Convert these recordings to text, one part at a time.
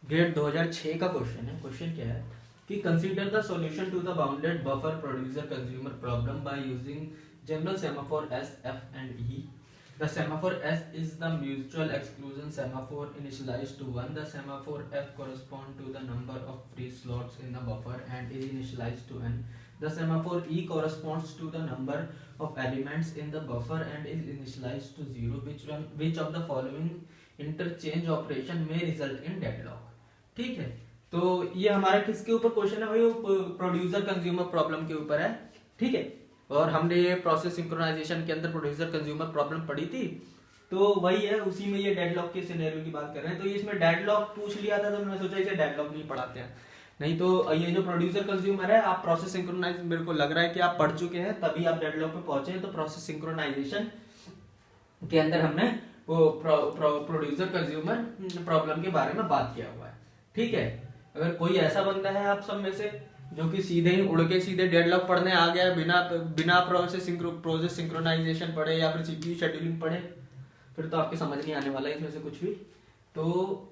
Gate 2006 का question है। Question क्या है कि consider the solution to the bounded buffer producer consumer problem by using general semaphore S F and E. The semaphore S is the mutual exclusion semaphore initialized to 1. The semaphore F corresponds to the number of free slots in the buffer and is initialized to n. The semaphore E corresponds to the number of elements in the buffer and is initialized to 0. Which of the following interchange operation may result in deadlock? ठीक है, तो ये हमारा किसके ऊपर question है भाई? Producer consumer problem के ऊपर है। ठीक है, और हमने ये प्रोसेस सिंक्रोनाइजेशन के अंदर प्रोड्यूसर कंज्यूमर प्रॉब्लम पढ़ी थी, तो वही है, उसी में ये डेडलॉक के सिनेरियो की बात कर रहे हैं। तो इसमें डेडलॉक पूछ लिया था, तो मैंने सोचा इसे डेडलॉक नहीं पढ़ाते हैं। नहीं तो ये जो प्रोड्यूसर कंज्यूमर है, आप प्रोसेस सिंक्रोनाइज, मेरे को लग रहा है कि आप पढ़ चुके हैं तभी आप डेडलॉक पे पहुंचे हैं। तो प्रोसेस सिंक्रोनाइजेशन के अंदर हमने वो प्रोड्यूसर कंज्यूमर प्रॉब्लम के बारे में बात किया हुआ है। ठीक है, अगर कोई ऐसा बंदा है आप सब में से जो कि सीधे ही उड़ के सीधे डेडलॉक पढ़ने आ गया बिना प्रोसेस सिंक्रोनाइजेशन पढ़े या फिर सीपीयू शेड्यूलिंग पढ़े, फिर तो आपके समझ नहीं आने वाला है इसमें से कुछ भी। तो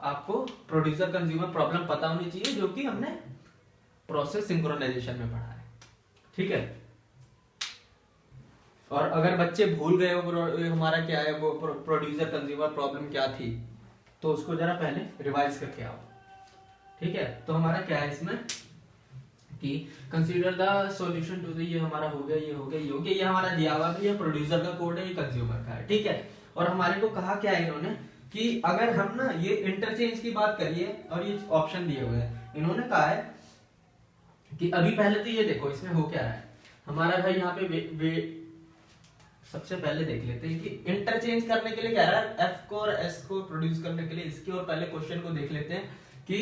आपको प्रोड्यूसर कंज्यूमर प्रॉब्लम पता होनी चाहिए जो कि हमने प्रोसेस सिंक्रोनाइजेशन में पढ़ा है। ठीक है, और अगर बच्चे भूल गए हो हमारा क्या है वो प्रोड्यूसर कंज्यूमर प्रॉब्लम क्या थी, तो उसको जरा पहले रिवाइज करके आओ। ठीक है, तो हमारा क्या है इसमें कि consider the solution to the, ये हमारा हो गया, ये हो गया, ये हो गया, ये हमारा दिया हुआ है, ये प्रोड्यूसर का कोड है, ये कंज्यूमर का है। ठीक है, और हमारे को कहा क्या है इन्होंने कि अगर हम ना ये इंटरचेंज की बात करिए और ये ऑप्शन दिए हुए हैं, इन्होंने कहा है कि अभी पहले तो ये देखो इसमें हो क्या रहा है हमारा भाई यहाँ पे सबसे पहले देख लेते हैं कि इंटरचेंज करने के लिए क्या रहा है, एफ को और एस को प्रोड्यूस करने के लिए इसके, और पहले क्वेश्चन को देख लेते हैं कि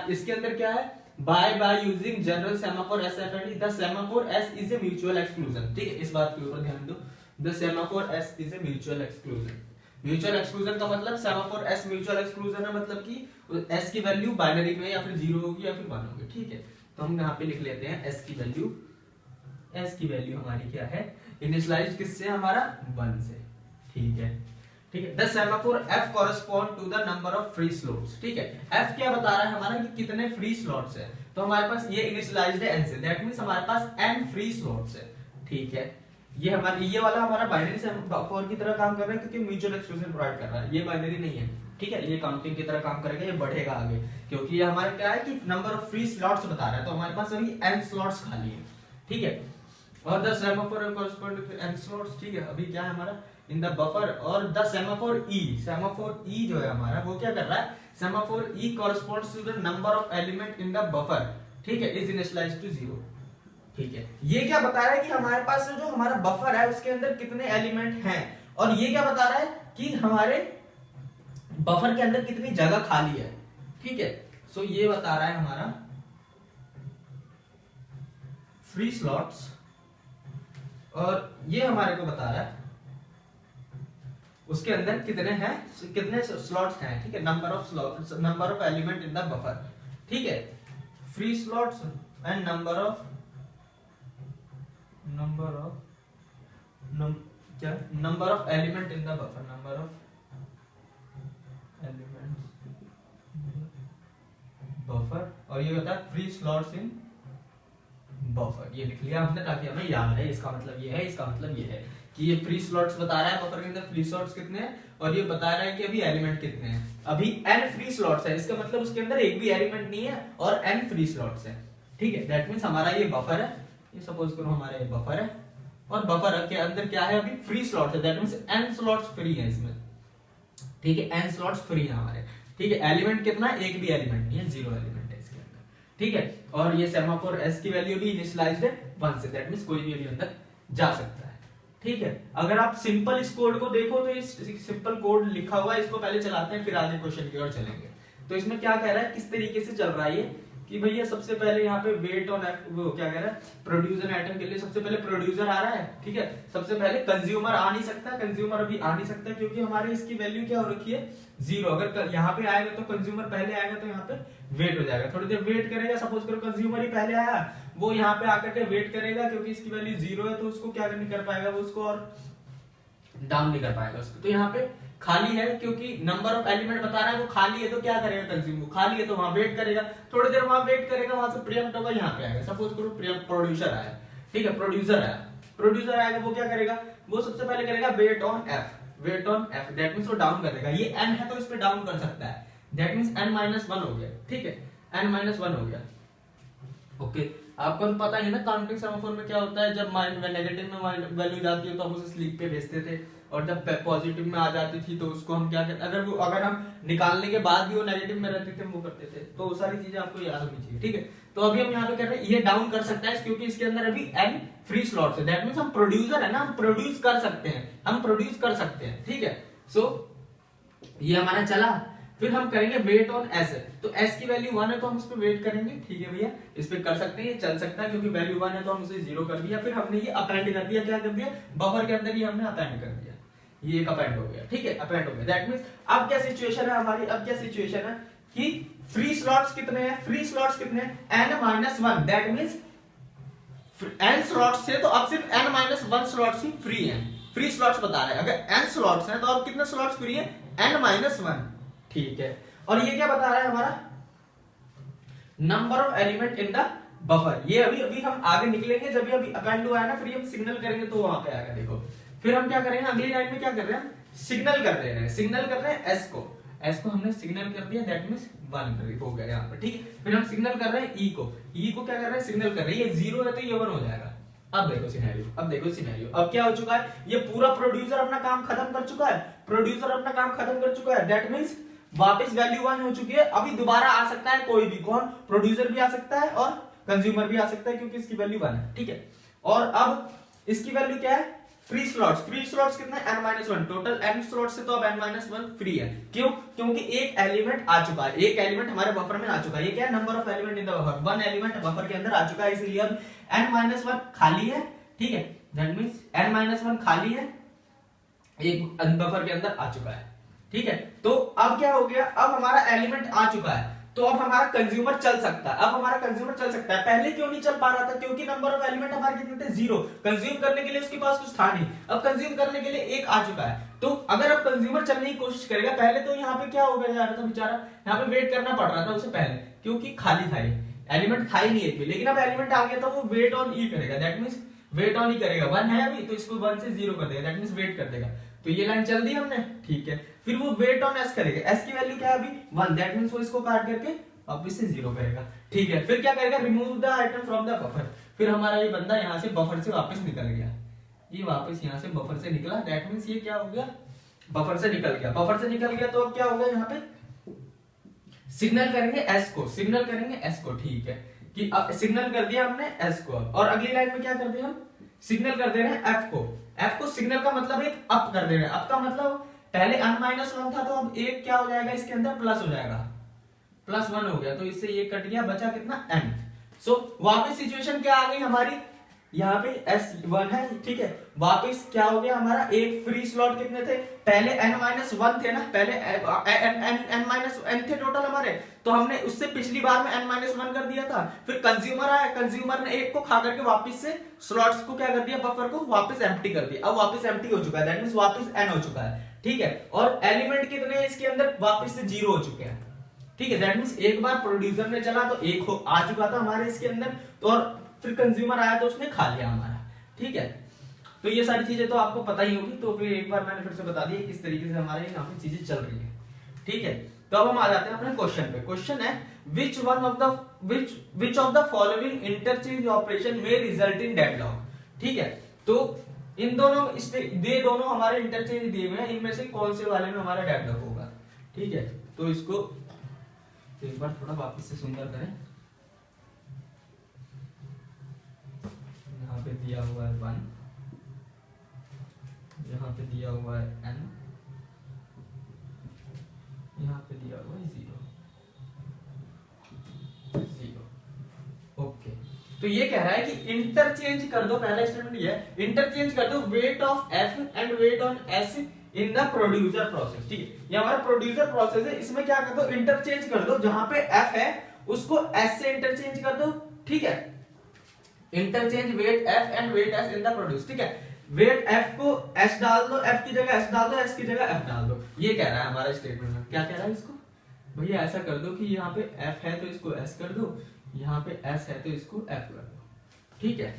इसके अंदर क्या है, by using general semaphore SFND, the semaphore S is a mutual exclusion। ठीक है, इस बात के ऊपर ध्यान दो, the semaphore S is a mutual exclusion। Mutual exclusion का मतलब सेमाफोर S म्यूचुअल एक्सक्लूजन है, मतलब कि S की वैल्यू बाइनरी में या फिर 0 होगी या फिर 1 होगी। ठीक है, तो हम यहाँ पे लिख लेते हैं S की वैल्यू हमारी क्या है, इनिशियलाइज किससे, हमारा 1 से। ठीक है, ठीक है, the semaphore F correspond to the number of free slots. ठीक है, F क्या बता रहा है हमारा कि कितने फ्री स्लॉट्स है, तो हमारे पास ये इनिशियलाइज्ड है n से, दैट मींस हमारे पास n फ्री स्लॉट्स है। ठीक है, ये वाला हमारा बाइनरी सेमाफोर की तरह काम कर रहा है क्योंकि म्यूचुअल एक्सक्लूजन प्रोवाइड कर रहा है, ये बाइनरी नहीं है। ठीक है, ये काउंटिंग की तरह काम करेगा, ये बढ़ेगा आगे, क्योंकि ये हमारा क्या है कि नंबर ऑफ फ्री स्लॉट्स बता रहा है, तो हमारे पास अभी n स्लॉट्स खाली है। ठीक है, और the semaphore correspond to n slots. ठीक है, अभी क्या है हमारा इन द बफर, और द सेमाफोर ई जो है हमारा वो क्या कर रहा है, semaphore E corresponds to the number of element in the buffer. ठीक है, इज इनिशियलाइज्ड टू 0। ठीक है, ये क्या बता रहा है कि हमारे पास जो हमारा बफर है उसके अंदर कितने एलिमेंट हैं, और ये क्या बता रहा है कि हमारे बफर के अंदर कितनी जगह खाली है। ठीक है, सो ये बता रहा है हमारा फ्री स्लॉट्स, और ये हमारे को बता रहा है उसके अंदर कितने स्लॉट्स हैं। ठीक है, number of element in the buffer. ठीक है, free slots and number of element in the buffer, number of elements buffer, और ये होता है फ्री स्लॉट्स इन बफर। ये लिख लिया हमने ताकि हमें याद रहे, इसका मतलब ये है, इसका मतलब ये है कि ये फ्री स्लॉट्स बता रहा है बफर के अंदर फ्री स्लॉट्स कितने हैं, और ये बता रहा है कि अभी एलिमेंट कितने हैं। अभी n फ्री स्लॉट्स है, इसका मतलब उसके अंदर एक भी एलिमेंट नहीं है और n फ्री स्लॉट्स है। ठीक है, दैट मींस हमारा ये बफर है, ये सपोज करो हमारा ये बफर है, और बफर के अंदर क्या है, अभी फ्री स्लॉट्स है, that means n slots free है इसमें। ठीक है, n स्लॉट्स फ्री है हमारे। ठीक है, एलिमेंट कितना, एक भी एलिमेंट नहीं है, 0 एलिमेंट है इसके अंदर। ठीक है, और ये सेमाफोर S की वैल्यू भी इनिशियलाइज्ड है 1 से, दैट मींस कोई भी वैल्यू अंदर जा सकता है। ठीक है, अगर आप सिंपल इस कोड को देखो तो इस सिंपल कोड लिखा हुआ है, इसको पहले चलाते हैं फिर आगे क्वेश्चन की ओर चलेंगे। तो इसमें क्या कह रहा है, किस तरीके से चल रहा है ये कि भैया सबसे पहले यहाँ पे वेट ऑन वो क्या कह रहा है, प्रोड्यूसर आइटम के लिए सबसे पहले प्रोड्यूसर आ रहा है। ठीक है, सबसे पहले कंज्यूमर आ नहीं सकता, कंज्यूमर अभी आ नहीं सकता क्योंकि हमारे इसकी वैल्यू क्या हो रखी है, 0। अगर यहाँ पे आएगा तो कंज्यूमर पहले आएगा तो यहाँ पे वेट हो जाएगा, थोड़ी देर वेट करेगा, सपोज करो कंज्यूमर ही पहले आया, वो यहाँ पे आकर के वेट करेगा क्योंकि इसकी वैल्यू 0 है, तो उसको क्या नहीं कर पाएगा, वो उसको और डाउन नहीं कर पाएगा उसको, तो यहाँ पे खाली है क्योंकि नंबर ऑफ एलिमेंट बता रहा है, वो खाली है तो क्या करेगा कंज्यूमर, खाली है तो वहां वेट करेगा, थोड़ी देर वहां वेट करेगा, वहां से प्रीएम्प्ट होगा, यहाँ पे आएगा। सपोज करो प्रोड्यूसर आया, ठीक है, प्रोड्यूसर आएगा, वो क्या करेगा, वो सबसे पहले करेगा wait on F, wait on F, that means वो डाउन कर देगा। ये एन है तो इस पे डाउन कर सकता है, दैट मींस n माइनस 1 हो गया, ठीक है, n माइनस 1 हो गया। ओके, आपको तो पता ही है ना काउंटिंग सेमाफोर में क्या होता है, जब नेगेटिव में वैल्यू जाती है तो हम उसे स्लीप पे भेजते थे, और जब पॉजिटिव में आ जाती थी तो उसको हम क्या करते, अगर हम निकालने के बाद भी वो नेगेटिव में रहती थी हम वो करते थे। तो वो सारी चीजें आपको याद होनी चाहिए, ठीक है। तो अभी हम यहाँ पे कर रहे हैं ये डाउन कर सकता है क्योंकि इसके अंदर अभी n फ्री स्लॉट्स है, दैट मींस हम प्रोड्यूसर है ना, हम प्रोड्यूस कर सकते हैं, हम प्रोड्यूस कर सकते हैं, ठीक है। सो ये हमारा चला, फिर हम करेंगे वेट ऑन एस, तो एस की वैल्यू 1 है तो हम उस पर वेट करेंगे, ठीक है भैया, इस पे कर सकते हैं, ये चल सकता है क्योंकि वैल्यू 1 है तो हम उसे 0 कर दिया, फिर हमने ये अपेंड कर दिया, क्या कर दिया, बफर के अंदर ही हमने अपेंड कर दिया, ये एक अपेंड हो गया, ठीक है, अपेंड हो गया। दैट मींस अब क्या सिचुएशन है हमारी, अब क्या सिचुएशन है कि फ्री स्लॉट्स कितने हैं, फ्री स्लॉट्स कितने हैं, n-1, that means n slots से तो अब सिर्फ n-1 स्लॉट्स ही फ्री हैं, फ्री स्लॉट्स बता रहे हैं, अगर n स्लॉट्स हैं तो अब कितने स्लॉट्स फ्री हैं, n-1, ठीक है। और ये क्या बता रहा है हमारा, number of element in the buffer, ये अभी हम आगे निकलेंगे, जब भी अभी अपेंड हुआ है ना, फिर हम सिग्नल करेंगे तो वहां पे आएगा, देखो। फिर हम क्या करेंगे, अगली लाइन में क्या कर रहे हैं, सिग्नल कर रहे हैं, सिग्नल कर रहे हैं एस को हमने सिग्नल कर दिया, दैट मींस 1 हो गया यहाँ पर, ठीक है। फिर हम सिग्नल कर रहे हैं ई को क्या कर रहे हैं, सिग्नल कर रहे हैं, ये 0 है तो ये 1 हो जाएगा। अब देखो सिनेरियो, अब क्या हो चुका है, ये पूरा प्रोड्यूसर अपना काम खत्म कर चुका है, प्रोड्यूसर अपना काम खत्म कर चुका है, दैट मींस वापस वैल्यू 1 हो चुकी है। अभी दोबारा आ सकता है कोई भी, कौन, प्रोड्यूसर भी आ सकता है और कंज्यूमर भी आ सकता है क्योंकि इसकी वैल्यू 1 है, ठीक है। और अब इसकी वैल्यू क्या है, फ्री स्लॉट्स कितने, n-1, टोटल n स्लॉट्स से तो अब n-1 फ्री है, क्यों, क्योंकि एक एलिमेंट आ चुका है, एक एलिमेंट हमारे बफर में आ चुका है, ये क्या है, number of element in the buffer, 1 element buffer के अंदर आ चुका है, इसलिए अब n-1 खाली है, ठीक है, दैट मींस n-1 खाली है, एक बफर के अंदर आ चुका है, ठीक है। तो अब क्या हो गया, अब हमारा एलिमेंट आ चुका है, तो अब हमारा कंज्यूमर चल सकता है, अब हमारा कंज्यूमर चल सकता है। पहले क्यों नहीं चल पा रहा था, क्योंकि नंबर ऑफ एलिमेंट हमारे कितने थे, 0, कंज्यूम करने के लिए उसके पास कुछ था नहीं, अब कंज्यूम करने के लिए एक आ चुका है। तो अगर अब कंज्यूमर चलने की कोशिश करेगा, पहले तो यहाँ पे क्या हो गया जा रहा था बेचारा, यहाँ पे वेट करना पड़ रहा था उसे पहले, क्योंकि खाली था, ये एलिमेंट था ही नहीं एक भी, लेकिन अब एलिमेंट आ गया तो वो वेट ऑन ई करेगा, दैट मींस वेट ऑन ही करेगा, 1 है अभी तो इसको 1 से 0 कर देगा, दैट मींस वेट कर देगा। तो ये लाइन चल दी हमने, ठीक है। फिर वो वेट ऑन एस करेगा, एस की वैल्यू क्या है अभी 1, दैट मींस वो इसको काट करके वापस से 0 करेगा, ठीक है। फिर क्या करेगा, remove the item from the buffer, फिर हमारा ये बंदा यहाँ से बफर से वापस निकल गया, ये वापस यहाँ से बफर से निकला, दैट मींस ये क्या हो गया, बफर से निकल गया, बफर से निकल गया, तो अब क्या होगा, यहाँ पे सिग्नल करेंगे एस को, ठीक है, कि अब सिग्नल कर दिया हमने एस को, और अगली लाइन में क्या कर दिया हम, सिग्नल कर दे रहे हैं एफ को, सिग्नल का मतलब एक अप कर दे रहे हैं, अप का मतलब पहले n-1 था तो अब एक क्या हो जाएगा, इसके अंदर प्लस हो जाएगा, +1 हो गया, तो इससे ये कट गया, बचा कितना n। सो वापस सिचुएशन क्या आ गई हमारी, यहाँ पे S1 है, ठीक है, वापस क्या हो गया हमारा, एक फ्री स्लॉट कितने थे, पहले n-1 थे ना, पहले n थे टोटल हमारे, तो हमने उससे पिछली बार में n-1 कर दिया था। फिर कंज्यूमर आया, कंज्यूमर ने एक को खा करके वापस से स्लॉट्स को क्या कर दिया, बफर को वापस एम्प्टी कर दिया, अब वापस एम्प्टी हो चुका है, दैट मींस वापस n हो चुका है, ठीक है। और एलिमेंट कितने हैं इसके अंदर, वापस से 0 हो चुके हैं, ठीक है, दैट मींस एक बार प्रोड्यूसर ने चला तो एक आ चुका था हमारे इसके अंदर, तो और फिर कंज्यूमर आया तो उसने खा लिया हमारा, ठीक है। तो ये सारी चीजें तो आपको पता ही होगी, तो फिर एक बार मैंने फिर से बता दिया किस तरीके से हमारे यहाँ पे चीजें चल रही है, ठीक है। तो अब हम आ जाते हैं अपने क्वेश्चन पे। क्वेश्चन है which of the following interchange operation में रिजल्ट इन डेडलॉक, ठीक है। तो इन दोनों ये दोनों हमारे इंटरचेंज दिए हुए हैं, इनमें से कौन से वाले में हमारा डेडलॉक होगा, ठीक है। तो इसको एक बार थोड़ा वापस से सुंदर करें, यहाँ पे दिया हुआ है 1, यहाँ पे दिया हुआ है n, यहाँ पे दिया हुआ है 0। ओके, तो ये कह रहा है कि इंटरचेंज कर दो, पहला स्टेटमेंट ये है, इंटरचेंज कर दो wait of f and wait on s in the producer process, ठीक है। ये हमारा प्रोड्यूसर प्रोसेस है, इसमें क्या कर दो, इंटरचेंज कर दो, जहां पे f है उसको s से इंटरचेंज कर दो, ठीक है। Interchange wait f and wait s in the produce, ठीक है। वेट एफ को एस डाल दो, एफ की जगह एस डाल दो, एस की जगह एफ डाल दो। ये कह रहा है हमारा स्टेटमेंट में। क्या कह रहा है इसको? भैया ऐसा कर दो कि यहाँ पे एफ है तो इसको एस कर दो, यहाँ पे एस है तो इसको एफ कर दो। ठीक है,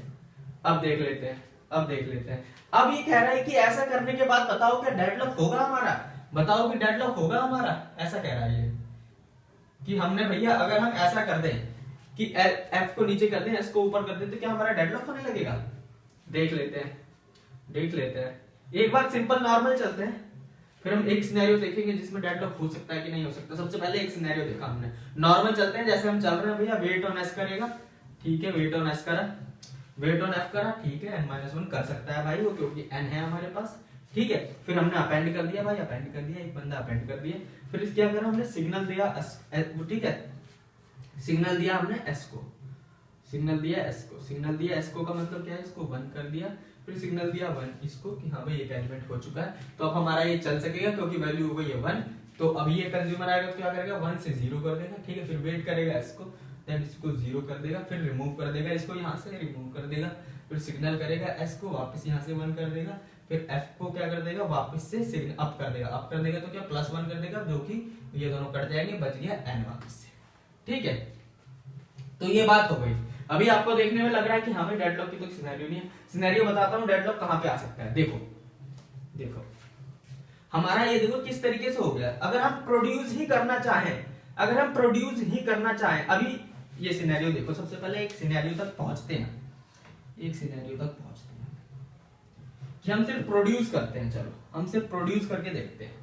अब देख लेते हैं, अब देख लेते हैं। अब ये कह रहा है कि ऐसा करने के बाद बताओ क्या डेडलॉक होगा हमारा, बताओ कि डेडलॉक होगा हमारा, ऐसा कह रहा है ये कि हमने भैया अगर हम ऐसा कर दें कि एफ को नीचे कर दें, एस को ऊपर कर दें, तो क्या हमारा डेडलॉक होने लगेगा? देख लेते हैं, देख लेते हैं। एक बार सिंपल नॉर्मल चलते हैं, फिर हम एक सिनेरियो देखेंगे जिसमें डेडलॉक हो सकता है कि नहीं हो सकता। सबसे पहले एक सिनेरियो देखा हमने, नॉर्मल चलते हैं जैसे हम चल रहे हैं भैया। वेट ऑन एस करेगा, ठीक है, वेट ऑन एस करा, वेट ऑन एफ करा, ठीक है, n-1 कर सकता है भाई वो, क्योंकि n है हमारे पास। ठीक है, फिर हमने अपेंड कर दिया भाई, अपेंड कर दिया, एक बंदा अपेंड कर दिया। फिर क्या करा हमने, सिग्नल दिया ठीक है, सिग्नल दिया हमने s को, सिग्नल दिया s को, सिग्नल दिया s को का मतलब क्या है, इसको 1 कर दिया। फिर सिग्नल दिया 1 इसको कि हाँ भाई एक एलिमेंट हो चुका है, तो अब हमारा ये चल सकेगा क्योंकि वैल्यू हो गई है 1। तो अब ये कंज्यूमर आएगा तो क्या करेगा, 1 से 0 कर देगा। ठीक है, फिर वेट करेगा s को, देन इसको 0 कर देगा, फिर रिमूव कर देगा इसको, यहाँ से रिमूव कर देगा। फिर सिग्नल करेगा s को, वापस यहाँ से 1 कर देगा। फिर f को क्या कर देगा, वापस से सिग्नल अप कर देगा, अप कर देगा तो क्या +1 कर देगा, जो कि ये दोनों कट जाएंगे, बच गया n वापस से। ठीक है, तो ये बात हो गई। अभी आपको देखने में लग रहा है कि हाँ भाई डेडलॉक की तो सिनेरियो नहीं है। सिनेरियो बताता हूँ डेडलॉक कहाँ पे आ सकता है। देखो देखो हमारा ये देखो किस तरीके से हो गया। अगर हम प्रोड्यूस ही करना चाहें, अगर हम प्रोड्यूस ही करना चाहें, अभी ये सिनेरियो देखो, सबसे पहले एक सिनेरियो तक पहुंचते हैं, एक सिनेरियो तक पहुंचते हैं कि हम सिर्फ प्रोड्यूस करते हैं। चलो हम सिर्फ प्रोड्यूस करके देखते हैं।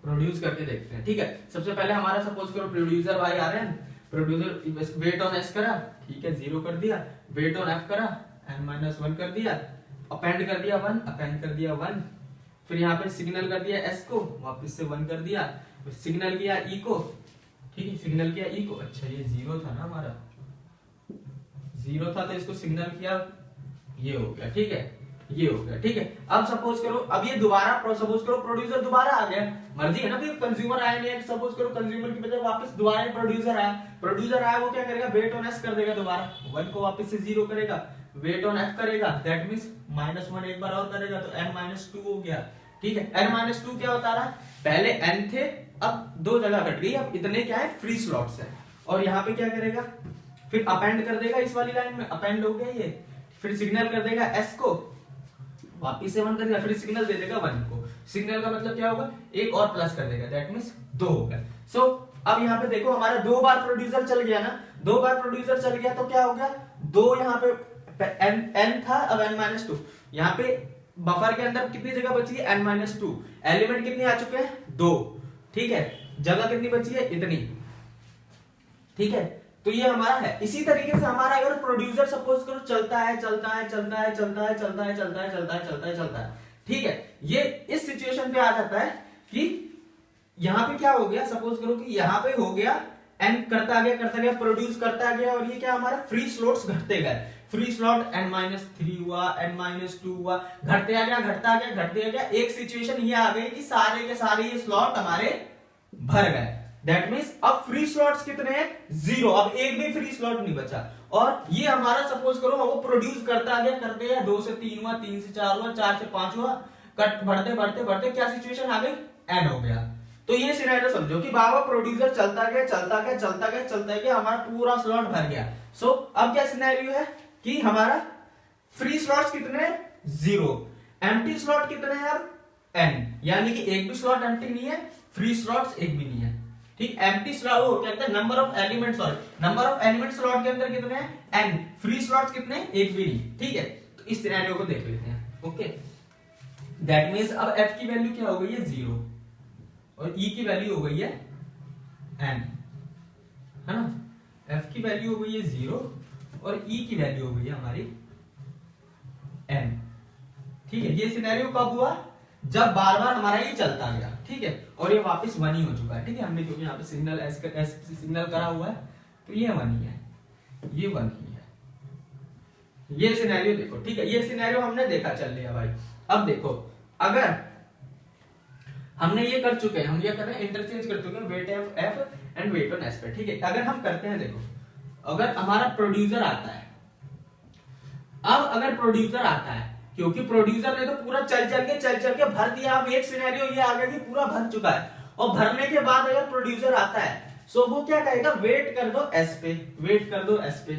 प्रोड्यूस करके देखते हैं। ठीक है, सबसे पहले हमारा सपोज करो प्रोड्यूसर भाई आ रहे हैं, प्रोड्यूसर वेट ऑन एस करा, ठीक है 0 कर दिया, वेट ऑन एफ करा n-1 कर दिया, अपेंड कर दिया 1, अपेंड कर दिया 1, फिर यहाँ पे सिग्नल कर दिया s को, वापस से 1 कर दिया, फिर सिग्नल किया e को, ठीक है सिग्नल किया e को। अच्छा ये 0 था ना हमारा, 0 था तो इसको सिग्नल किया, ये हो गया। ठीक है, ये हो गया। ठीक है, अब सपोज करो, अब ये दोबारा सपोज करो प्रोड्यूसर दोबारा आ गया, मर्जी है ना कि कंज्यूमर आया नहीं है, सपोज करो कंज्यूमर की बजाय वापस दोबारा प्रोड्यूसर आया, प्रोड्यूसर आया वो क्या करेगा, वेट ऑन एस कर देगा, दोबारा 1 को वापस से 0 करेगा, वेट ऑन एफ करेगा, दैट मींस -1 एक बार और करेगा तो n-2 हो गया। ठीक है, n-2 क्या बता रहा है, पहले n थे अब 2 जगह घट गई, अब इतने क्या है फ्री स्लॉट्स है। और यहाँ पे क्या करेगा, फिर अपेंड कर देगा इस वाली लाइन में, अपेंड हो गया ये, फिर सिग्नल कर देगा s को, वापिस से 1 कर देगा, फिर सिग्नल दे देगा 1 को। सिग्नल का मतलब क्या होगा, एक और प्लस कर देगा, दैट मींस 2 होगा। सो अब यहाँ पे देखो हमारा 2 बार प्रोड्यूसर चल गया ना, 2 बार प्रोड्यूसर चल गया तो क्या हो गया, 2 यहाँ पे n था, अब n-2, यहाँ पे बफर के अंदर कितनी जगह बची है, n-2, एलिमेंट कितने आ चुके हैं 2। ठीक है, जगह कितनी बची है, इतनी। ठीक है, तो ये हमारा है। इसी तरीके से हमारा अगर प्रोड्यूसर सपोज करो चलता है चलता है चलता है चलता है चलता है चलता है चलता है चलता है चलता है, ठीक है, ये इस सिचुएशन पे आ जाता है कि यहाँ पे क्या हो गया, सपोज करो कि यहाँ पे हो गया एन करता गया प्रोड्यूस करता गया, और ये क्या हमारा फ्री स्लॉट्स घटते गए, फ्री स्लॉट n-3 हुआ, n-2 हुआ, घटते आ गया घटता आ गया घटते आ गया। एक सिचुएशन ये आ गई कि सारे के सारे ये स्लॉट हमारे भर गए, दैट मींस अब फ्री स्लॉट्स कितने हैं, 0, अब एक भी फ्री स्लॉट नहीं बचा। और ये हमारा सपोज करो वो प्रोड्यूस करता गया करते गया, 2 से 3 हुआ, 3 से 4 हुआ, 4 से 5 हुआ, कट बढ़ते बढ़ते बढ़ते क्या सिचुएशन आ गई, n हो गया। तो ये सिनेरियो समझो कि बाबा प्रोड्यूसर चलता गया चलता गया चलता गया चलता गया, हमारा पूरा स्लॉट भर गया। सो अब क्या सिनेरियो है कि हमारा फ्री स्लॉट्स कितने, 0, एम्प्टी स्लॉट कितने हैं अब n, यानी कि एक भी स्लॉट एम्प्टी नहीं है, फ्री स्लॉट्स एक भी नहीं है। ठीक, एम्प्टी स्लॉट वो कहते हैं number of element, sorry number of element slot के अंदर कितने हैं n, फ्री स्लॉट्स कितने, एक भी नहीं। ठीक है, तो इस सिनेरियो को देख लेते हैं। ओके, दैट मींस अब f की वैल्यू क्या हो गई है 0 और e की वैल्यू हो गई है n, है ना, f की वैल्यू हो गई है 0 और e की वैल्यू हो गई है हमारी n। ठीक है, ये सिनेरियो कब हुआ, जब बार बार हमारा ये चलता गया। ठीक है, और ये वापस 1 ही हो चुका है। ठीक है, हमने क्योंकि यहाँ पे सिग्नल एस सिग्नल करा हुआ है तो ये 1 ही है, ये 1 ही है। ये सिनेरियो देखो। ठीक है, ये सिनेरियो हमने देखा, चल लिया भाई। अब देखो अगर हमने ये कर चुके हैं, हम ये कर रहे हैं इंटरचेंज कर चुके हैं wait of F and wait on S पे। ठीक है, अगर हम करते हैं देखो अगर हमारा प्रोड्यूसर आता है, अब अगर प्रोड्यूसर आता है, क्योंकि प्रोड्यूसर ने तो पूरा चल चल के भर दिया, अब एक सिनेरियो ये आ गया कि पूरा भर चुका है, और भरने के बाद अगर प्रोड्यूसर आता है सो वो क्या कहेगा, वेट कर दो एस पे, वेट कर दो एस पे।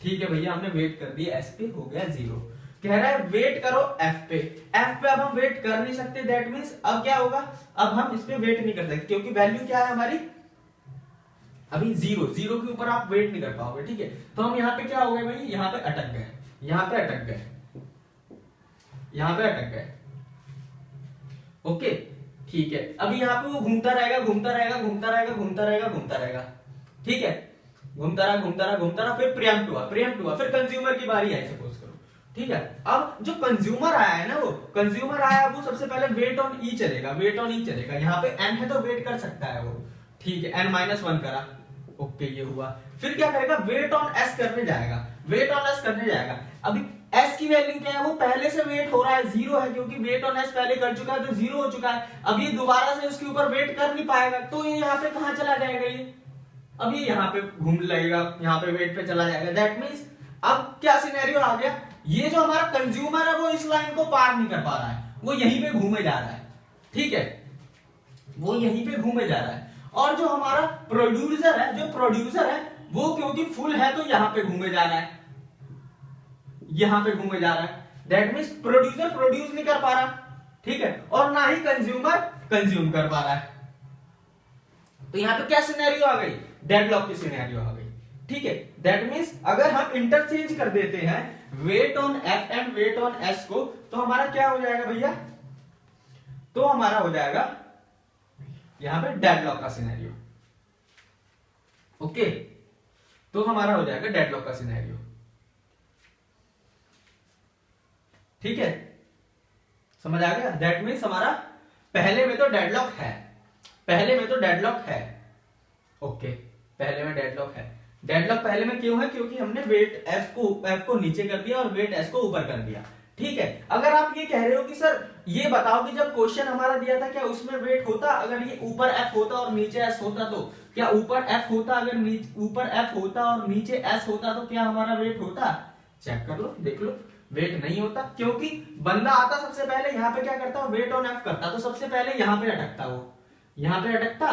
ठीक है भैया, हमने वेट कर दिया एस पे, हो गया 0। कह रहा है वेट करो एफ पे, एफ पे अब हम वेट कर नहीं सकते, दैट मींस अब क्या होगा, अब हम इस पे वेट नहीं कर सकते, क्योंकि वैल्यू क्या है हमारी अभी 0, 0 के ऊपर आप वेट नहीं कर पाओगे। ठीक है, तो हम यहाँ पे क्या हो गए भाई, यहाँ पे अटक गए, यहाँ पे अटक गए, यहाँ पे अटक गए। ओके ठीक है, अभी यहाँ पे वो घूमता रहेगा, घूमता रहेगा, घूमता रहेगा, घूमता रहेगा, घूमता रहेगा। ठीक है, घूमता रहा, घूमता रहा, घूमता रहा, फिर प्रियम्प्ट हुआ, प्रियम्प्ट हुआ, फिर कंज्यूमर की बारी आई सपोज करो। ठीक है, अब जो कंज्यूमर आया है ना, वो कंज्यूमर आया, वो सबसे पहले वेट ऑन ई चलेगा, वेट ऑन ई चलेगा। यहाँ पे एन है तो वेट कर सकता है वो। ठीक है, n-1 करा, ओके ये हुआ। फिर क्या करेगा, वेट ऑन एस करने जाएगा, वेट ऑन एस करने जाएगा। अभी एस की वैल्यू क्या है, वो पहले से वेट हो रहा है 0 है, क्योंकि वेट ऑन एस पहले कर चुका है तो 0 हो चुका है। अब ये दोबारा से उसके ऊपर वेट कर नहीं पाएगा, तो ये यहाँ पे कहां चला जाएगा, ये अब ये यहाँ पे घूम लगेगा, यहाँ पे वेट पे चला जाएगा। दैट मींस अब क्या सिनेरियो आ गया, ये जो हमारा कंज्यूमर है वो इस लाइन को पार नहीं कर पा रहा है, वो यहीं पे घूमे जा रहा है। ठीक है, वो यहीं पे घूमे जा रहा है। और जो हमारा प्रोड्यूसर है, जो प्रोड्यूसर है वो क्योंकि फुल है तो यहाँ पे घूमे जा रहा है, यहां पे घूमे जा रहा है। दैट मींस प्रोड्यूसर प्रोड्यूस नहीं कर पा रहा। ठीक है, और ना ही कंज्यूमर कंज्यूम कर पा रहा है। तो यहां पे क्या सिनेरियो आ गई, डेडलॉक की सिनेरियो आ गई। ठीक है, दैट मींस अगर हम इंटरचेंज कर देते हैं wait on F and wait on S को, तो हमारा क्या हो जाएगा भैया, तो हमारा हो जाएगा यहां पे डेडलॉक का सिनेरियो। ओके, तो हमारा हो जाएगा डेडलॉक का सिनेरियो। ठीक है, समझ आ गया। दैट मीन्स हमारा पहले में तो डेडलॉक है, पहले में तो डेडलॉक है। ओके, पहले में डेडलॉक है। डेडलॉक पहले में क्यों है, क्योंकि हमने वेट एफ को नीचे कर दिया और वेट एस को ऊपर कर दिया। ठीक है, अगर आप ये कह रहे हो कि सर ये बताओ कि जब क्वेश्चन हमारा दिया था क्या उसमें वेट होता, अगर ये ऊपर एफ होता और नीचे एस होता, तो क्या ऊपर एफ होता, अगर ऊपर एफ होता और नीचे एस होता तो क्या हमारा वेट होता, चेक कर लो, देख लो, वेट नहीं होता। क्योंकि बंदा आता सबसे पहले यहाँ पे क्या करता, वेट ऑन एफ करता, तो सबसे पहले यहाँ पे अटकता, वो यहाँ पे अटकता।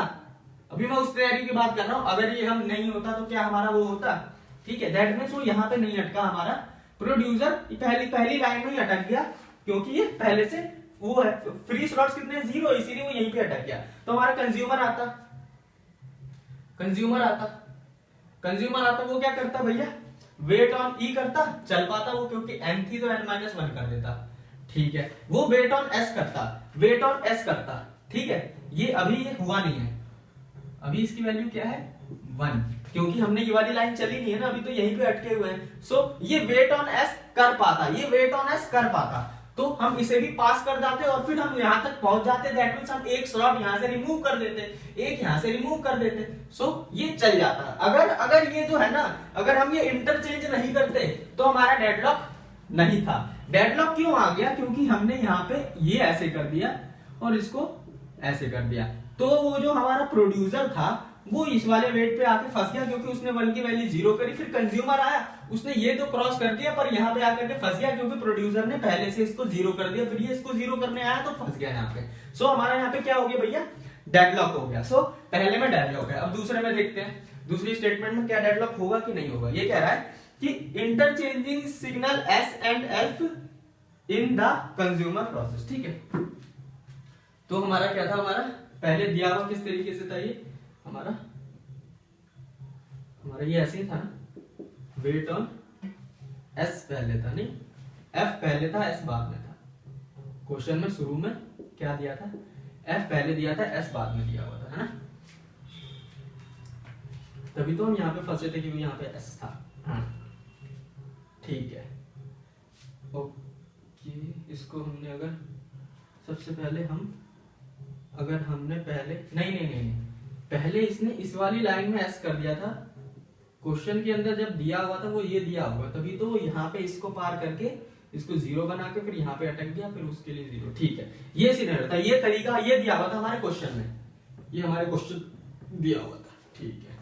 अभी मैं उस तैयारी की बात कर रहा हूं, अगर ये हम नहीं होता तो क्या हमारा वो होता। ठीक है, दैट मींस वो यहाँ पे नहीं अटका, हमारा प्रोड्यूसर पहली लाइन में ही अटक गया, क्योंकि ये पहले से वो है, फ्री स्लॉट्स कितने 0, इसीलिए वो यहीं पे अटक गया। तो हमारा कंज्यूमर आता, कंज्यूमर आता, कंज्यूमर आता, वो क्या करता भैया, वेट ऑन ई करता, चल पाता वो, क्योंकि n थी तो n-1 कर देता। ठीक है, वो वेट ऑन एस करता, वेट ऑन एस करता। ठीक है, ये अभी ये हुआ नहीं है, अभी इसकी वैल्यू क्या है 1, क्योंकि हमने ये वाली लाइन चली नहीं है ना, अभी तो यहीं पे अटके हुए हैं। सो ये वेट ऑन एस कर पाता, ये वेट ऑन एस कर पाता, तो हम इसे भी पास कर जाते और फिर हम यहां तक पहुंच जाते। दैट मींस हम एक स्लॉट यहां से रिमूव कर देते, एक यहां से रिमूव कर देते, सो ये चल जाता। अगर ये जो है ना, अगर हम ये इंटरचेंज नहीं करते तो हमारा डेडलॉक नहीं था। डेडलॉक क्यों आ गया, क्योंकि हमने यहाँ पे ये ऐसे कर दिया और इसको ऐसे कर दिया, तो वो जो हमारा प्रोड्यूसर था वो इस वाले वेट पे आके फंस गया, क्योंकि उसने 1 की वैल्यू 0 करी। फिर कंज्यूमर आया, उसने ये तो क्रॉस कर दिया, पर यहाँ पे आकर के फंस गया, क्योंकि प्रोड्यूसर ने पहले से इसको 0 कर दिया, फिर ये इसको 0 करने आया तो फंस गया यहाँ पे। सो हमारा यहाँ पे क्या हो गया भैया, डेडलॉक हो गया। सो पहले में डेडलॉक है। अब दूसरे में देखते हैं, दूसरी स्टेटमेंट में क्या डेडलॉक होगा कि नहीं होगा। ये कह रहा है कि interchanging signal S and F in the consumer process. ठीक है, तो हमारा क्या था, हमारा पहले दिया हुआ किस तरीके से था, ये हमारा ये ऐसे ही था ना, वेट ऑन एस पहले था, नहीं एफ पहले था, एस बाद में था। क्वेश्चन में शुरू में क्या दिया था, एफ पहले दिया था, एस बाद में दिया हुआ था, है ना। तभी तो हम यहाँ पे फंसे थे, क्योंकि यहाँ पे एस था। हाँ ठीक है, ओके, इसको हमने अगर सबसे पहले हमने पहले नहीं, पहले इसने इस वाली लाइन में एस कर दिया था। क्वेश्चन के अंदर जब दिया हुआ था वो ये दिया हुआ, तभी तो वो यहाँ पे इसको पार करके इसको 0 बना के फिर यहाँ पे अटक गया, फिर उसके लिए 0। ठीक है, ये सिनेरियो था, ये तरीका ये दिया हुआ था हमारे क्वेश्चन में, ये हमारे क्वेश्चन दिया हुआ था। ठीक है,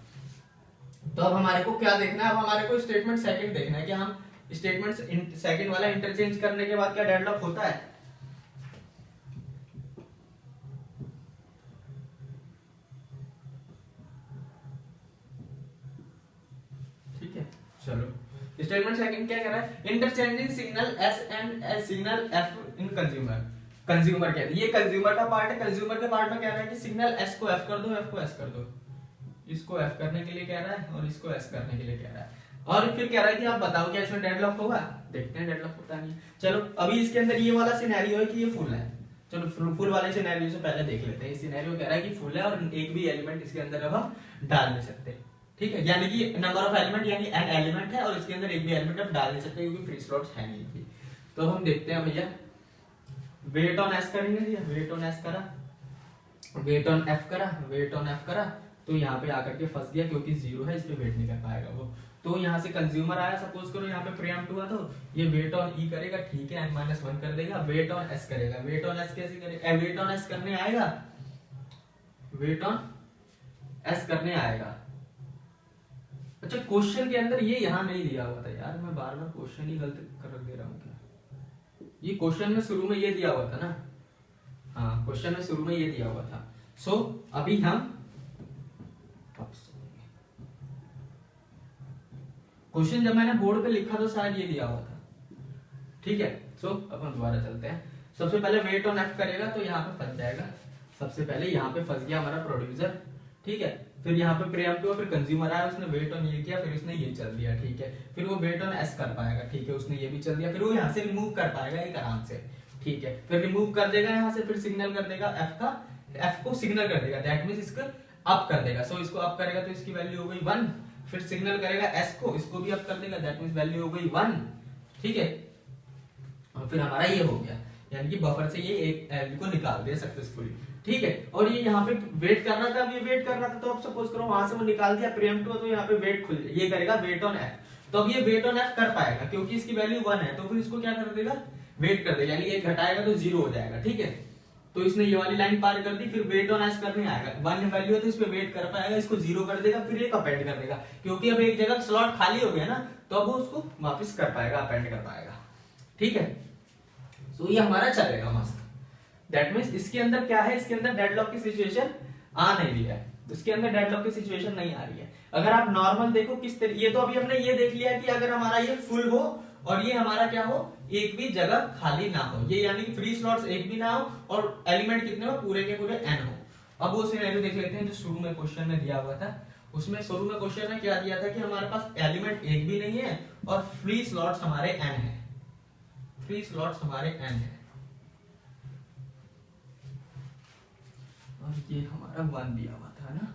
तो अब हमारे को क्या देखना है, अब हमारे को स्टेटमेंट सेकंड देखना है कि हम स्टेटमेंट सेकंड वाला इंटरचेंज करने के बाद क्या डेडलॉक होता है। ठीक है, चलो स्टेटमेंट सेकंड क्या कह रहा है, interchanging signal S and signal F in consumer. Consumer क्या है, ये कंज्यूमर का पार्ट है। कंज्यूमर के पार्ट में कह रहा है कि सिग्नल एस को एफ कर दो, एफ को एस कर दो। इसको एफ करने के लिए कह रहा है और इसको एस करने के लिए कह रहा है। और फिर कह रहा है कि आप बताओ क्या इसमें डेडलॉक होगा। देखते हैं, डेडलॉक होता नहीं। चलो अभी इसके अंदर ये वाला सिनेरियो है कि ये फुल है। चलो फुल वाले सिनेरियो से पहले देख लेते हैं। सिनेरियो कह रहा है कि फुल है और एक भी एलिमेंट इसके अंदर अब हम डाल नहीं सकते। ठीक है, यानी कि नंबर ऑफ एलिमेंट यानी एन एलिमेंट है और इसके अंदर एक भी एलिमेंट आप डाल नहीं सकते क्योंकि फ्री स्लॉट्स है नहीं। तो हम देखते हैं भैया, वेट ऑन एस करेंगे, वेट ऑन एस करा, वेट ऑन एफ करा, वेट ऑन एफ करा, तो यहाँ पे आकर के फंस गया क्योंकि जीरो है, इस पे वेट नहीं कर पाएगा वो। तो यहाँ से कंज्यूमर आया, सपोज करो यहाँ पे प्रीएम्प्ट हुआ, तो ये वेट ऑन ई करेगा, ठीक है, n-1 कर देगा। वेट ऑन एस करेगा, वेट ऑन एस कैसे करेगा, वेट ऑन एस करने आएगा, वेट ऑन एस करने आएगा। अच्छा, क्वेश्चन के अंदर ये यहाँ नहीं दिया हुआ था यार, मैं बार बार क्वेश्चन ही गलत कर दे रहा हूँ क्या। ये क्वेश्चन में शुरू में ये दिया हुआ था ना, हाँ क्वेश्चन में शुरू में ये दिया हुआ था। सो अभी हम क्वेश्चन जब मैंने बोर्ड पे लिखा तो शायद ये दिया हुआ था। ठीक है, सो अब हम दोबारा चलते हैं। सबसे पहले वेट ऑन एफ करेगा तो यहाँ पे फंस जाएगा। सबसे पहले यहाँ पे फंस गया हमारा प्रोड्यूसर। ठीक है, फिर यहाँ पे प्रीएम्प्ट हुआ, फिर कंज्यूमर आया, उसने वेट ऑन ये किया, फिर उसने ये चल दिया। ठीक है, फिर वो वेट ऑन एस कर पाएगा, ठीक है, उसने ये भी चल दिया। फिर वो यहाँ से रिमूव कर पाएगा एक आराम से। ठीक है, फिर रिमूव कर देगा यहाँ से, फिर सिग्नल कर देगा एफ का, एफ को सिग्नल कर देगा, दैट मींस इसको अप कर देगा। सो इसको अप करेगा तो इसकी वैल्यू हो गई 1। फिर सिग्नल करेगा एस को, इसको भी अप कर देगा, दैट मींस वैल्यू हो गई 1। ठीक है, और फिर हमारा ये हो गया, यानी कि बफर से ये एक वैल्यू को निकाल दिया सक्सेसफुली। ठीक है, और ये यहाँ पे वेट कर रहा था, अब ये वेट कर रहा था, तो अब सपोज करो वहां से वो निकाल दिया प्रीएम्प्ट हुआ, तो यहाँ पे वेट खुल, ये करेगा वेट ऑन एफ। तो अब ये वेट ऑन एफ कर पाएगा क्योंकि इसकी वैल्यू 1 है, तो फिर इसको क्या कर देगा, वेट कर देगा, यानी एक घटाएगा तो 0 हो जाएगा। ठीक है, तो इसने ये वाली लाइन पार कर दी, फिर वेट ऑन एस करने आएगा, 1 वैल्यू है तो इस पे वेट कर पाएगा, इसको 0 कर देगा, फिर एक अपेंड कर देगा क्योंकि अब एक जगह स्लॉट खाली हो गया ना, तो अब वो उसको वापस कर पाएगा, अपेंड कर पाएगा। ठीक है, सो ये हमारा चलेगा मस्त। दैट मींस इसके अंदर क्या है, इसके अंदर डेडलॉक की सिचुएशन आ नहीं रही है, इसके अंदर डेडलॉक की सिचुएशन नहीं आ रही है। अगर आप नॉर्मल देखो किस तरह, ये तो अभी हमने ये देख लिया कि अगर हमारा ये फुल हो और ये हमारा क्या हो, एक भी जगह खाली ना हो, ये यानी फ्री स्लॉट्स एक भी ना हो और एलिमेंट कितने हो, पूरे के पूरे n हो। अब वो सिनेरियो देख लेते हैं जो शुरू में क्वेश्चन में दिया हुआ था। उसमें शुरू में क्वेश्चन में क्या दिया था कि हमारे पास एलिमेंट एक भी नहीं है और फ्री स्लॉट्स हमारे n है, फ्री स्लॉट्स हमारे n है, और ये हमारा 1 दिया हुआ था ना,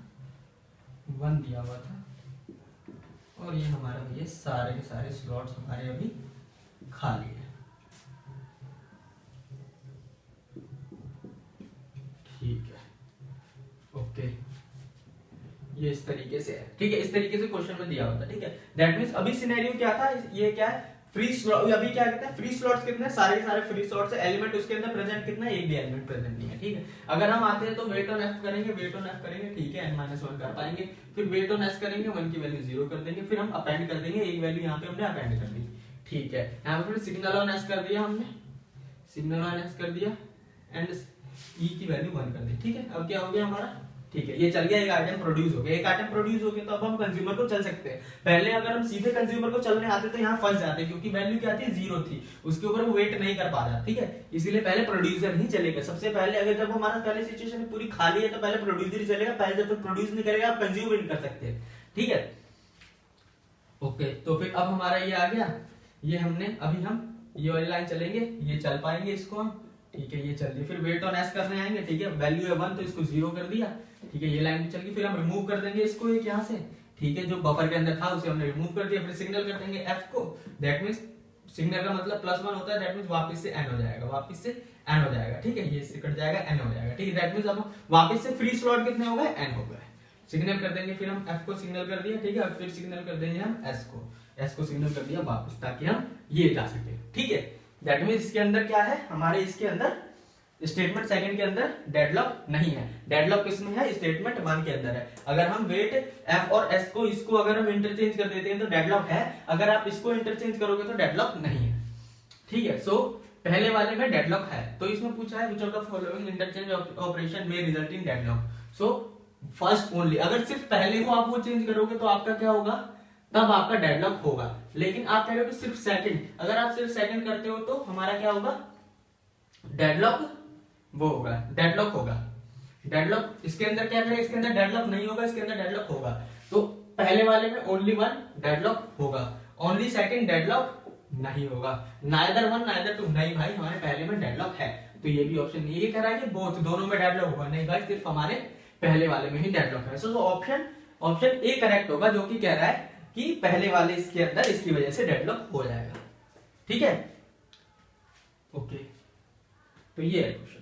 1 दिया हुआ था, और ये हमारा ये सारे के सारे स्लॉट्स हमारे अभी खाली है। ठीक है, ओके, ये इस तरीके से है। ठीक है, इस तरीके से क्वेश्चन में दिया होता है। ठीक है, दैट मींस अभी सिनेरियो क्या था, ये क्या है, फ्री स्लॉट। अभी क्या कहते हैं, फ्री स्लॉट्स कितने, सारे के सारे फ्री स्लॉट्स है, एलिमेंट उसके अंदर प्रेजेंट कितना है, एक भी एलिमेंट प्रेजेंट नहीं है। ठीक है, अगर हम आते हैं तो वेट ऑन एफ करेंगे, वेट ऑन एफ करेंगे, ठीक है, n-1 कर पाएंगे, फिर वेट ऑन एस करेंगे, 1 की वैल्यू 0 कर देंगे, फिर हम अपेंड कर देंगे, एक वैल्यू यहाँ पे हमने अपेंड कर दी। ठीक है, यहाँ पे सिग्नल ऑन एस कर दिया हमने, सिग्नल ऑन एस कर दिया एंड ई की वैल्यू 1 कर दी। ठीक है, अब क्या हो गया हमारा, ठीक है, ये चल गया, एक आइटम प्रोड्यूस हो गया, एक आइटम प्रोड्यूस हो गया, तो अब हम कंज्यूमर को चल सकते हैं। पहले अगर हम सीधे कंज्यूमर को चलने आते तो यहाँ फंस जाते क्योंकि वैल्यू क्या थी, 0 थी, उसके ऊपर वो वेट नहीं कर पा रहा। ठीक है, इसीलिए पहले प्रोड्यूसर ही चलेगा सबसे पहले। अगर जब हमारा पहले सिचुएशन पूरी खाली है तो पहले प्रोड्यूसर ही चलेगा, पहले जब तक प्रोड्यूस नहीं करेगा आप कंज्यूम नहीं कर सकते। ठीक है, ओके, तो फिर अब हमारा ये आ गया, ये हमने अभी हम ये वाली लाइन चलेंगे, ये चल पाएंगे इसको हम। ठीक है, ये चल दिया, फिर वेट ऑन एस करने आएंगे। ठीक है, वैल्यू है 1 तो इसको 0 कर दिया। ठीक है, ये लाइन भी चल गई, फिर हम रिमूव कर देंगे इसको एक यहाँ से। ठीक है, जो बफर के अंदर था उसे हमने रिमूव कर दिया, फिर सिग्नल कर देंगे एफ को, दैट मींस सिग्नल का मतलब +1 होता है, दैट मींस वापस से n हो जाएगा, वापस से n हो जाएगा। ठीक है, ये इससे कट जाएगा, n हो जाएगा। ठीक है, दैट मींस अब वापस से फ्री स्लॉट कितने हो गए, n हो गए। सिग्नल कर देंगे, फिर हम f को सिग्नल कर दिया। ठीक है, और फिर सिग्नल कर देंगे हम s को सिग्नल कर दिया वापस, ताकि हम ये जा सके। ठीक है, दैट मींस इसके अंदर क्या है, हमारे इसके अंदर स्टेटमेंट सेकंड के अंदर डेडलॉक नहीं है। डेडलॉक किसमें है? स्टेटमेंट वन के अंदर है। अगर हम वेट एफ और एस को इसको अगर हम इंटरचेंज कर देते हैं तो डेडलॉक है, अगर आप इसको इंटरचेंज करोगे तो डेडलॉक नहीं है। ठीक है, सो पहले वाले में डेडलॉक है, तो इसमें पूछा है which of the following interchange operation में result in deadlock. So first only, अगर सिर्फ पहले को आप वो चेंज करोगे तो आपका क्या होगा? तब आपका डेडलॉक होगा। लेकिन आप कह रहे हो कि सिर्फ सेकंड, अगर आप सिर्फ सेकंड करते हो तो हमारा क्या होगा? डेडलॉक वो होगा, डेडलॉक होगा। डेडलॉक इसके अंदर क्या करें? इसके अंदर डेडलॉक नहीं होगा, इसके अंदर डेडलॉक होगा। तो पहले वाले में ओनली वन डेडलॉक होगा, ओनली सेकंड डेडलॉक नहीं होगा। नाइदर वन नाइदर टू, नहीं भाई हमारे पहले में डेडलॉक है, तो ये भी ऑप्शन नहीं। ये कह रहा है कि बोथ, दोनों में डेडलॉक होगा, नहीं भाई सिर्फ हमारे पहले वाले में ही डेडलॉक है। सो ऑप्शन ए करेक्ट होगा, जो कि कह रहा है कि पहले वाले इसके अंदर इसकी वजह से डेडलॉक हो जाएगा। ठीक है, ओके, तो ये है क्वेश्चन।